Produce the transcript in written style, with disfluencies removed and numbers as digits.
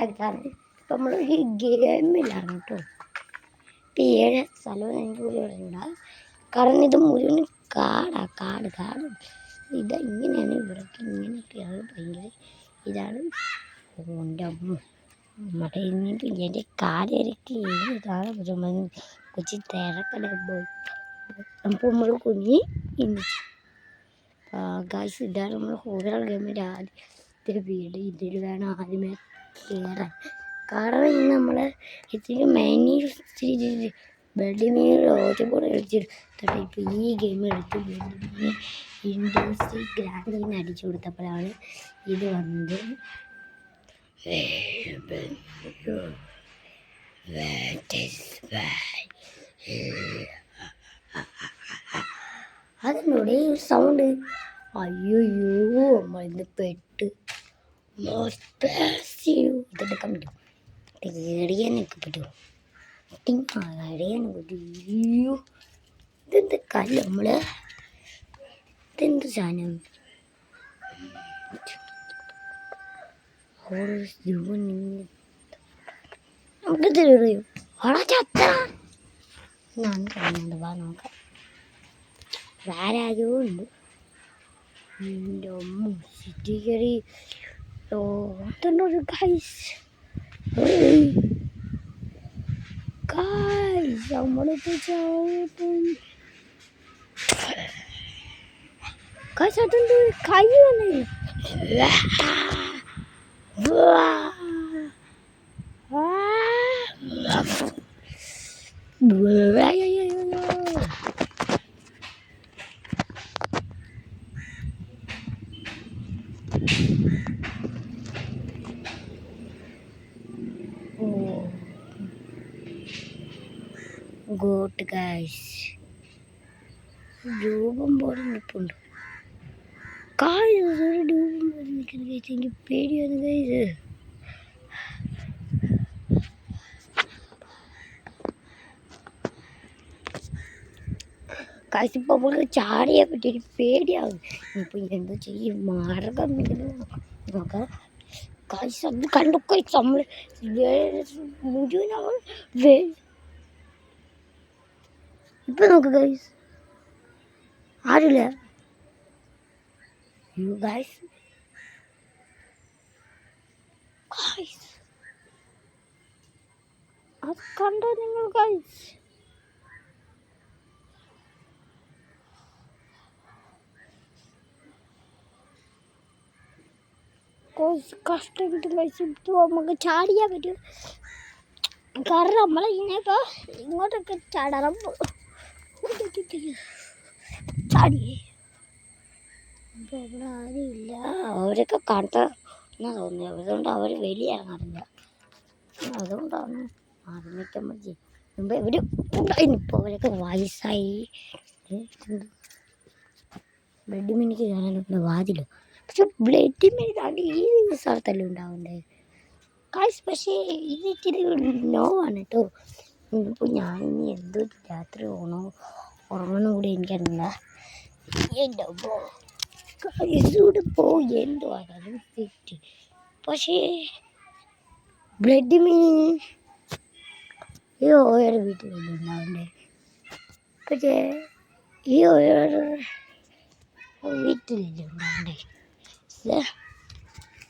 അടുത്താണ് ഇപ്പം നമ്മളൊരു ഗെയിമിലാണ് കേട്ടോ. ഇപ്പം 7 സ്ഥലവും എനിക്ക് കൂടി ഉണ്ടാകും. കാരണം ഇത് മുഴുവൻ കാട് ഇതെങ്ങനെയാണ് ഇവിടേക്ക് ഇങ്ങനെയൊക്കെയാണ് ഭയങ്കര ഇതാണ്. എൻ്റെ അമ്മ നമ്മുടെ ഇനിയിപ്പോൾ എൻ്റെ കാലൊക്കെ ഇതാണ് കൊച്ചി തിരക്കട പോയി അപ്പോൾ നമ്മൾ കുഞ്ഞി ഇന്നിച്ച് ഗായ്സ് ഇതാണ് നമ്മൾ ഹോറർ ഗെയിമിൻ്റെ ആദ്യത്തെ വീട്. ഇതിൽ വേണം ആദ്യമേ കയറാൻ. കാരണം ഇന്ന് നമ്മൾ ഇത്തിരി ഇച്ചിരി ബെൽഡിമീൻ ഒരുപാട് കളിച്ചിട്ട് ഇപ്പോൾ ഈ ഗെയിം എടുത്ത് ബെൽഡിമീൻ ഇൻഡസ്ട്രി ഗ്രാൻഡിന് അടിച്ചു കൊടുത്തപ്പോഴാണ് ഇത് വന്നത്. അതിനോടെ സൗണ്ട് അയ്യോ നമ്മളിന്ന് പെട്ട് ഇതെടുക്കാൻ പറ്റും. എറിയാനൊക്കെ പറ്റുമോ? അറിയാനൊക്കെ പറ്റും. ഇതെന്ത് കല്ല് ഇതെന്ത് സാധനം? നമുക്ക് തരുമോ? ചത്ത ഞാൻ കാണുന്നുണ്ട്. വാ നോക്കാം. വേറെ ഉണ്ട്. എൻ്റെ അമ്മ സിറ്റി കയറി ഒരു ഗൈസ് നമ്മളിപ്പോൾ ഗൈസ് അതെന്ത് കൈ വന്നില്ല. ഗോട്ട് ഗൈസ് രൂപം പോലെ നിൽപ്പുണ്ട്. ഒരു രൂപം പോലെ നിൽക്കുന്നത് കഴിച്ച് എനിക്ക് പേടിയാണ് കഴിച്ച്. കഴിച്ചിപ്പോൾ നമുക്ക് ചാടിയെ പറ്റി ഒരു പേടിയാവും. ഇപ്പം എന്തോ ചെയ്യും മാർഗം നോക്കാം. കഴിച്ച് അത് കണ്ടു കഴിച്ച് നമ്മൾ മുഴുവൻ നമ്മൾ ഇപ്പം നോക്ക് ഗൈസ് ആരില്ല. യു ഗൈസ് അത് കണ്ടോ നിങ്ങൾ ഗൈസ്? കഷ്ടപ്പെട്ട് കഴിച്ചിട്ട് നമുക്ക് ചാടിയാൻ പറ്റും. കാരണം നമ്മൾ ഇനിയിപ്പോൾ ഇങ്ങോട്ടൊക്കെ ചാടണം. ചാടിയേ ഇപ്പോൾ അവിടെ ആരുമില്ല. അവരൊക്കെ കണ്ട എന്നാ തോന്നി. അതുകൊണ്ട് അവർ വെളിയിറങ്ങാറില്ല. അതുകൊണ്ടാണ് ആദ്യമൊക്കെ മുമ്പ് ഇവർ ഉണ്ടായിരുന്നു. ഇപ്പോൾ അവരൊക്കെ വയസ്സായി. ബ്ലഡ് മിനിക്ക് കാണാനുള്ള വാതിലോ. പക്ഷെ ബ്ലഡ് മിനിറ്റാണ് ഈ സ്ഥലത്തല്ലേ ഉണ്ടാവണ്ടേ കാശ്. പക്ഷേ ഇത് ഇച്ചിരി നോ ആണ് കേട്ടോ. ഇപ്പോൾ ഞാനിനി എന്തോ രാത്രി ഉറങ്ങുന്ന കൂടി എനിക്കറിയില്ല. എൻ്റെ കൂടെ പോയി എന്തോ ആകാനും തെറ്റ്. പക്ഷേ ബ്ലഡ് മീൻ ഈ ഓരോ വീട്ടിലല്ലേ ഉണ്ടാവണ്ടേ. പക്ഷേ ഈ ഓരോ വീട്ടിലല്ലേ ഉണ്ടാവണ്ടേ.